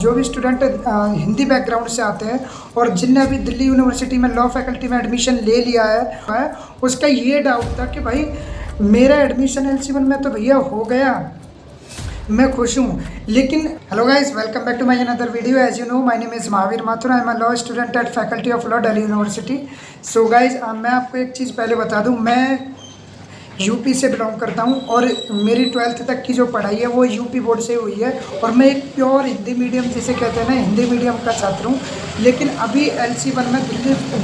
जो भी student Hindi background से आते हैं और जिनने अभी दिल्ली यूनिवर्सिटी में लॉ फैकल्टी में एडमिशन ले लिया है उसका ये डाउट था कि भाई मेरा एडमिशन LC1 में तो भैया हो गया, मैं खुश हूँ, लेकिन hello guys, welcome back to my another video. As you know, my name is Mahavir Mathur, I am a law student at faculty of law Delhi university. So guys, मैं आपको एक चीज़ पहले बता दूँ, मैं यूपी से बिलोंग करता हूँ और मेरी 12th तक की जो पढ़ाई है वो यूपी बोर्ड से हुई है और मैं एक प्योर हिंदी मीडियम जिसे कहते हैं ना, हिंदी मीडियम का छात्र हूँ। लेकिन अभी LC1 में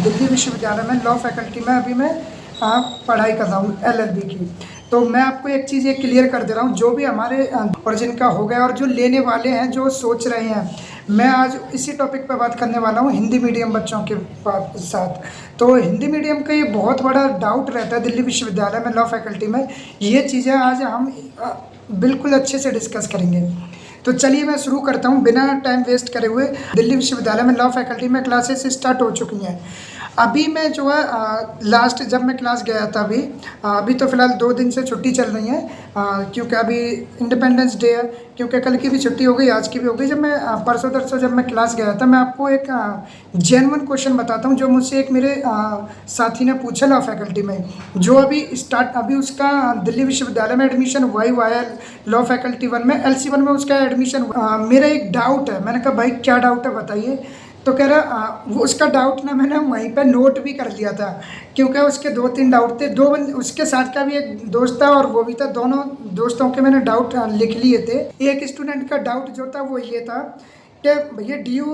दिल्ली विश्वविद्यालय में लॉ फैकल्टी में अभी मैं पढ़ाई कर रहा हूँ LLB की। तो मैं आपको एक चीज़ ये क्लियर कर दे रहा हूँ, जो भी हमारे और जिनका हो गया और जो लेने वाले हैं, जो सोच रहे हैं, मैं आज इसी टॉपिक पर बात करने वाला हूँ हिंदी मीडियम बच्चों के साथ। तो हिंदी मीडियम का ये बहुत बड़ा डाउट रहता है दिल्ली विश्वविद्यालय में लॉ फैकल्टी में। ये चीज़ें आज हम बिल्कुल अच्छे से डिस्कस करेंगे। तो चलिए मैं शुरू करता हूँ बिना टाइम वेस्ट करे हुए। दिल्ली विश्वविद्यालय में लॉ फैकल्टी में क्लासेस स्टार्ट हो चुकी हैं। अभी मैं जो है लास्ट जब मैं क्लास गया था, अभी तो फ़िलहाल 2 दिन से छुट्टी चल रही है क्योंकि अभी इंडिपेंडेंस डे है, क्योंकि कल की भी छुट्टी हो गई, आज की भी हो गई। जब मैं परसों तरसों जब मैं क्लास गया था, मैं आपको एक जेन्युइन क्वेश्चन बताता हूँ जो मुझसे एक मेरे साथी ने पूछा लॉ फैकल्टी में, जो अभी उसका दिल्ली विश्वविद्यालय में एडमिशन हुआ है लॉ फैकल्टी 1 में, LC1 में उसका एडमिशन। मेरा एक डाउट है, मैंने कहा भाई क्या डाउट है बताइए। तो कह रहा वो उसका डाउट ना मैंने वहीं पे नोट भी कर लिया था, क्योंकि उसके 2-3 डाउट थे। उसके साथ का भी एक दोस्त था और वो भी था, दोनों दोस्तों के मैंने डाउट लिख लिए थे। एक स्टूडेंट का डाउट जो था वो ये था कि भैया DU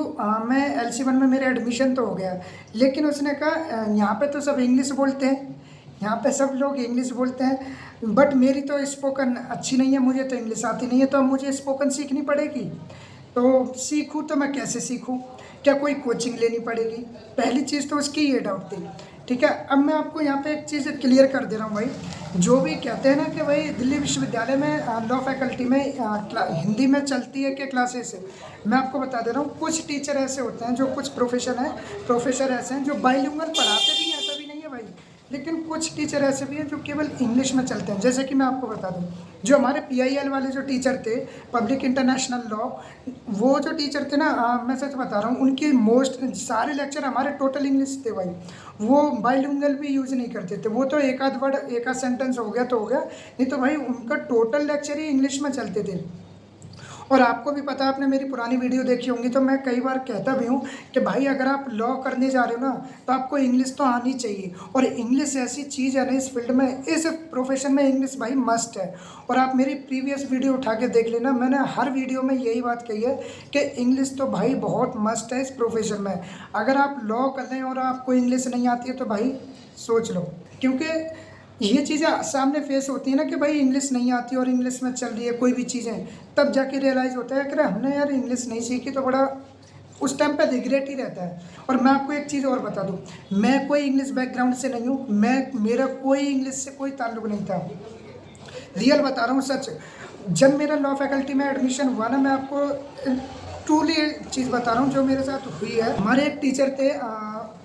में LC1 में मेरा एडमिशन तो हो गया, लेकिन उसने कहा यहाँ पे तो सब इंग्लिश बोलते हैं, यहाँ पे सब लोग इंग्लिश बोलते हैं, बट मेरी तो स्पोकन अच्छी नहीं है, मुझे तो इंग्लिश आती नहीं है, तो अब मुझे स्पोकन सीखनी पड़ेगी। तो सीखूँ तो मैं कैसे सीखूँ, क्या कोई कोचिंग लेनी पड़ेगी? पहली चीज़ तो उसकी ये डाउट थी। ठीक है, अब मैं आपको यहाँ पे एक चीज़ क्लियर कर दे रहा हूँ भाई। जो भी कहते हैं ना कि भाई दिल्ली विश्वविद्यालय में लॉ फैकल्टी में हिंदी में चलती है क्या क्लासेस, मैं आपको बता दे रहा हूँ। कुछ टीचर ऐसे होते हैं, जो कुछ प्रोफेसर ऐसे हैं जो बाइलिंगुअल पढ़ाते भी हैं, ऐसा भी नहीं है भाई, लेकिन कुछ टीचर ऐसे भी हैं जो केवल इंग्लिश में चलते हैं। जैसे कि मैं आपको बता दूं, जो हमारे PIL वाले जो टीचर थे, पब्लिक इंटरनेशनल लॉ, वो जो टीचर थे ना, मैं सच बता रहा हूँ, उनके मोस्ट सारे लेक्चर हमारे टोटल इंग्लिश थे भाई। वो बाइलिंगुअल भी यूज़ नहीं करते थे, वो तो एक आध वर्ड एक आध सेंटेंस हो गया तो हो गया, नहीं तो भाई उनका टोटल लेक्चर ही इंग्लिश में चलते थे। और आपको भी पता है, आपने मेरी पुरानी वीडियो देखी होंगी, तो मैं कई बार कहता भी हूँ कि भाई अगर आप लॉ करने जा रहे हो ना, तो आपको इंग्लिश तो आनी चाहिए। और इंग्लिश ऐसी चीज़ है ना इस फील्ड में, इस प्रोफेशन में इंग्लिश भाई मस्ट है। और आप मेरी प्रीवियस वीडियो उठा के देख लेना, मैंने हर वीडियो में यही बात कही है कि इंग्लिश तो भाई बहुत मस्ट है इस प्रोफेशन में। अगर आप लॉ कर रहे हैं और आपको इंग्लिश नहीं आती है तो भाई सोच लो, क्योंकि ये चीज़ें सामने फेस होती है ना कि भाई इंग्लिश नहीं आती और इंग्लिश में चल रही है कोई भी चीज़ें, तब जाके रियलाइज़ होता है कि हमने यार इंग्लिश नहीं सीखी, तो बड़ा उस टाइम पे रिग्रेट ही रहता है। और मैं आपको एक चीज़ और बता दूं, मैं कोई इंग्लिश बैकग्राउंड से नहीं हूँ, मेरा कोई इंग्लिश से कोई ताल्लुक नहीं था, रियल बता रहा हूँ, सच। जब मेरा लॉ फैकल्टी में एडमिशन हुआ ना, मैं आपको ट्रूली चीज़ बता रहा हूँ जो मेरे साथ हुई है। हमारे एक टीचर थे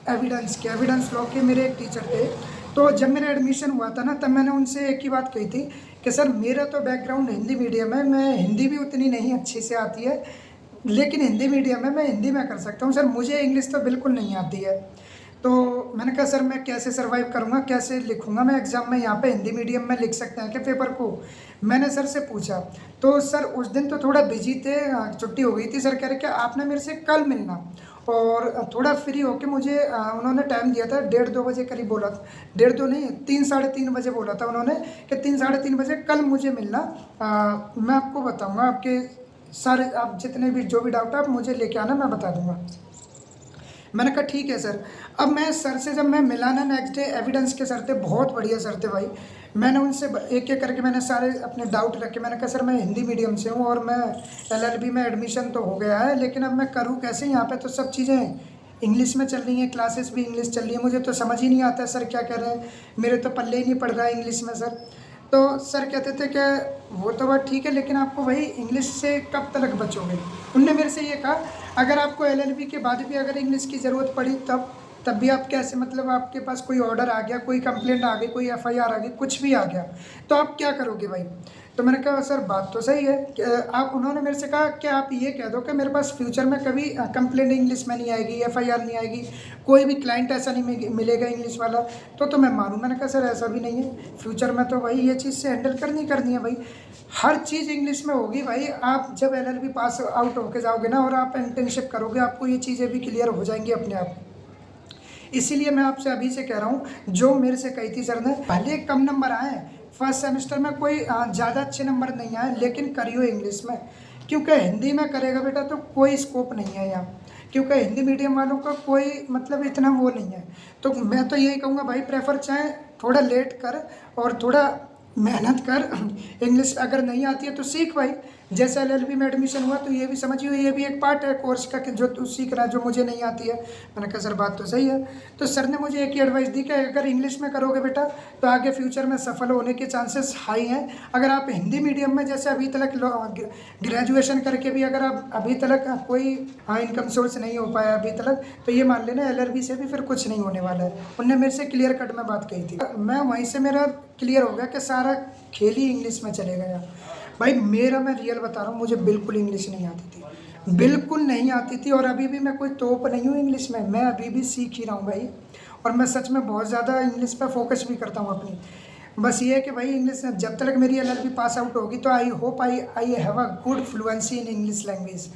एविडेंस लॉ के, मेरे एक टीचर थे। तो जब मेरा एडमिशन हुआ था ना, तब मैंने उनसे एक ही बात कही थी कि सर मेरा तो बैकग्राउंड हिंदी मीडियम है, मैं हिंदी भी उतनी नहीं अच्छी से आती है, लेकिन हिंदी मीडियम है, मैं हिंदी में कर सकता हूँ सर, मुझे इंग्लिश तो बिल्कुल नहीं आती है। तो मैंने कहा सर मैं कैसे सर्वाइव करूँगा, कैसे लिखूँगा मैं एग्ज़ाम में, यहाँ पे हिंदी मीडियम में लिख सकते हैं क्या पेपर को? मैंने सर से पूछा, तो सर उस दिन तो थोड़ा बिजी थे, छुट्टी हो गई थी। सर कह रहे कि आपने मेरे से कल मिलना, और थोड़ा फ्री होके मुझे उन्होंने टाइम दिया था, 1:30-2 बजे करीब बोला था, 1:30 नहीं 3-3:30 बजे बोला था उन्होंने कि 3-3:30 बजे कल मुझे मिलना, मैं आपको बताऊँगा, आपके सारे आप जितने भी जो भी डाउट है आप मुझे लेके आना, मैं बता दूँगा। मैंने कहा ठीक है सर। अब मैं सर से जब मैं मिला ना, नेक्स्ट डे, एविडेंस के सर थे, बहुत बढ़िया सर थे भाई। मैंने उनसे एक एक करके मैंने सारे अपने डाउट रखे। मैंने कहा सर मैं हिंदी मीडियम से हूँ और मैं LLB में एडमिशन तो हो गया है, लेकिन अब मैं करूँ कैसे? यहाँ पे तो सब चीज़ें इंग्लिश में चल रही हैं, क्लासेस भी इंग्लिश चल रही है, मुझे तो समझ ही नहीं आता सर क्या कह रहे हैं, मेरे तो पल्ले ही नहीं पड़ रहा है इंग्लिश में सर। तो सर कहते थे कि वो तो बात ठीक है, लेकिन आपको भाई इंग्लिश से कब तक बचोगे? उनने मेरे से ये कहा, अगर आपको LLB के बाद भी अगर इंग्लिश की ज़रूरत पड़ी तब भी आप कैसे, मतलब आपके पास कोई ऑर्डर आ गया, कोई कंप्लेंट आ गई, कोई FIR आ गई, कुछ भी आ गया, तो आप क्या करोगे भाई? तो मैंने कहा सर बात तो सही है कि आप, उन्होंने मेरे से कहा कि आप ये कह दो कि मेरे पास फ्यूचर में कभी कंप्लेंट इंग्लिश में नहीं आएगी, एफआईआर नहीं आएगी, कोई भी क्लाइंट ऐसा नहीं मिलेगा इंग्लिश वाला, तो मैं मानूँ। मैंने कहा सर ऐसा भी नहीं है, फ्यूचर में तो भाई ये चीज़ से हैंडल करनी है भाई, हर चीज़ इंग्लिश में होगी भाई। आप जब एलएलबी पास आउट होके जाओगे ना और आप इंटर्नशिप करोगे, आपको ये चीज़ें भी क्लियर हो जाएंगी अपने आप। इसीलिए मैं आपसे अभी से कह रहा हूँ, जो मेरे से कही थी सर ने, भले कम नंबर आए फर्स्ट सेमेस्टर में, कोई ज़्यादा अच्छे नंबर नहीं आए, लेकिन करियो इंग्लिश में, क्योंकि हिंदी में करेगा बेटा तो कोई स्कोप नहीं है यहाँ, क्योंकि हिंदी मीडियम वालों का कोई मतलब इतना वो नहीं है। तो मैं तो यही कहूँगा भाई, प्रेफर चाहे थोड़ा लेट कर और थोड़ा मेहनत कर। इंग्लिश अगर नहीं आती है तो सीख भाई, जैसे एलएलबी में एडमिशन हुआ तो ये भी समझिए ये भी एक पार्ट है कोर्स का कि जो तू सीख रहा है, जो मुझे नहीं आती है। मैंने कहा सर बात तो सही है। तो सर ने मुझे एक ही एडवाइस दी कि अगर इंग्लिश में करोगे बेटा तो आगे फ्यूचर में सफल होने के चांसेस हाई हैं। अगर आप हिंदी मीडियम में जैसे अभी तक ग्रेजुएशन करके भी अगर आप अभी तक कोई इनकम सोर्स नहीं हो पाया अभी तक, तो ये मान लेना एलएलबी से भी फिर कुछ नहीं होने वाला है। उनने मेरे से क्लियर कट में बात कही थी, मैं वहीं से मेरा क्लियर हो गया कि सारा खेल ही इंग्लिश में चले गया भाई। मेरा मैं रियल बता रहा हूँ, मुझे बिल्कुल इंग्लिश नहीं आती थी, बिल्कुल नहीं आती थी, और अभी भी मैं कोई तोप नहीं हूँ इंग्लिश में, मैं अभी भी सीख ही रहा हूँ भाई। और मैं सच में बहुत ज़्यादा इंग्लिश पर फोकस भी करता हूँ अपनी। बस ये है कि भाई इंग्लिश जब तक मेरी एलएलबी पास आउट होगी तो I hope I have a good fluency in English language.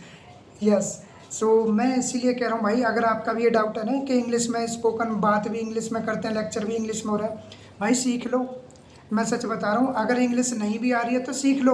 Yes, so मैं इसीलिए कह रहा हूँ भाई, अगर आपका भी ये डाउट है ना कि इंग्लिश में स्पोकन बात भी इंग्लिश में करते हैं, लेक्चर भी इंग्लिश में हो रहा है, भाई सीख लो। मैं सच बता रहा हूँ, अगर इंग्लिश नहीं भी आ रही है तो सीख लो,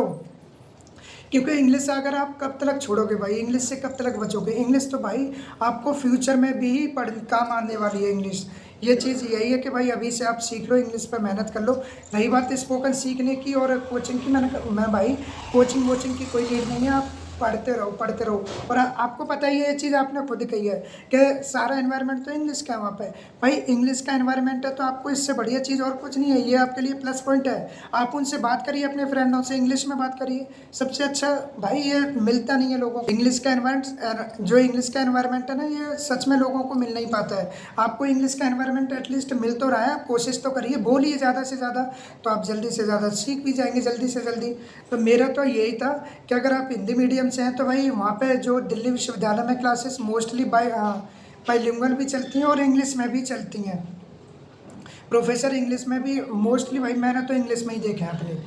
क्योंकि इंग्लिश अगर आप कब तक छोड़ोगे भाई, इंग्लिश से कब तक बचोगे। इंग्लिश तो भाई आपको फ्यूचर में भी पढ़ काम आने वाली है इंग्लिश। ये चीज़ यही है कि भाई अभी से आप सीख लो, इंग्लिश पे मेहनत कर लो। रही बात स्पोकन सीखने की और कोचिंग की, मैं भाई कोचिंग वोचिंग की कोई नीड नहीं है, आप पढ़ते रहो। और आपको पता ही है, ये चीज़ आपने खुद कही है कि सारा एनवायरनमेंट तो इंग्लिश का है वहाँ पे। भाई इंग्लिश का एनवायरनमेंट है तो आपको इससे बढ़िया चीज़ और कुछ नहीं है, ये आपके लिए प्लस पॉइंट है। आप उनसे बात करिए, अपने फ्रेंडों से इंग्लिश में बात करिए, सबसे अच्छा भाई ये मिलता नहीं है लोगों को। इंग्लिश का एनवायरनमेंट, जो इंग्लिश का एनवायरनमेंट है ना, ये सच में लोगों को मिल नहीं पाता है। आपको इंग्लिश का एनवायरनमेंट एटलीस्ट मिल तो रहा है, आप कोशिश तो करिए, बोलिए ज़्यादा से ज़्यादा, तो आप जल्दी से ज़्यादा सीख भी जाएंगे जल्दी से जल्दी। तो मेरा तो यही था कि अगर आप हिंदी मीडियम से हैं तो भाई वहाँ पे जो दिल्ली विश्वविद्यालय में क्लासेस मोस्टली बाइलिंगुअल भी चलती हैं और इंग्लिश में भी चलती हैं। प्रोफेसर इंग्लिश में भी मोस्टली, भाई मैंने तो इंग्लिश में ही देखे हैं अपने।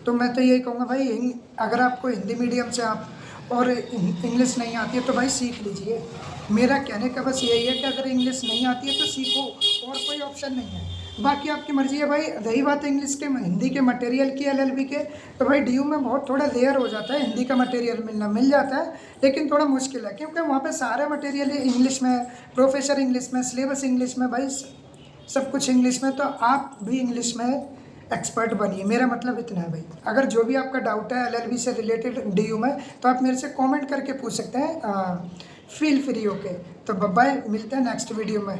तो मैं तो यही कहूँगा भाई, अगर आपको हिंदी मीडियम से आप और इंग्लिश नहीं आती है तो भाई सीख लीजिए। मेरा कहने का बस यही है कि अगर इंग्लिश नहीं आती है तो सीखो, और कोई ऑप्शन नहीं है। बाकी आपकी मर्ज़ी है भाई। रही बात इंग्लिश के हिंदी के मटेरियल की एलएलबी के, तो भाई डीयू में बहुत थोड़ा लेयर हो जाता है, हिंदी का मटेरियल मिल जाता है, लेकिन थोड़ा मुश्किल है क्योंकि वहाँ पे सारे मटेरियल इंग्लिश में, प्रोफेसर इंग्लिश में, सिलेबस इंग्लिश में, भाई सब कुछ इंग्लिश में। तो आप भी इंग्लिश में एक्सपर्ट बनिए, मेरा मतलब इतना है भाई। अगर जो भी आपका डाउट है एलएलबी से रिलेटेड डीयू में, तो आप मेरे से कमेंट करके पूछ सकते हैं, फील फ्री होके। तो बाय, मिलते हैं नेक्स्ट वीडियो में।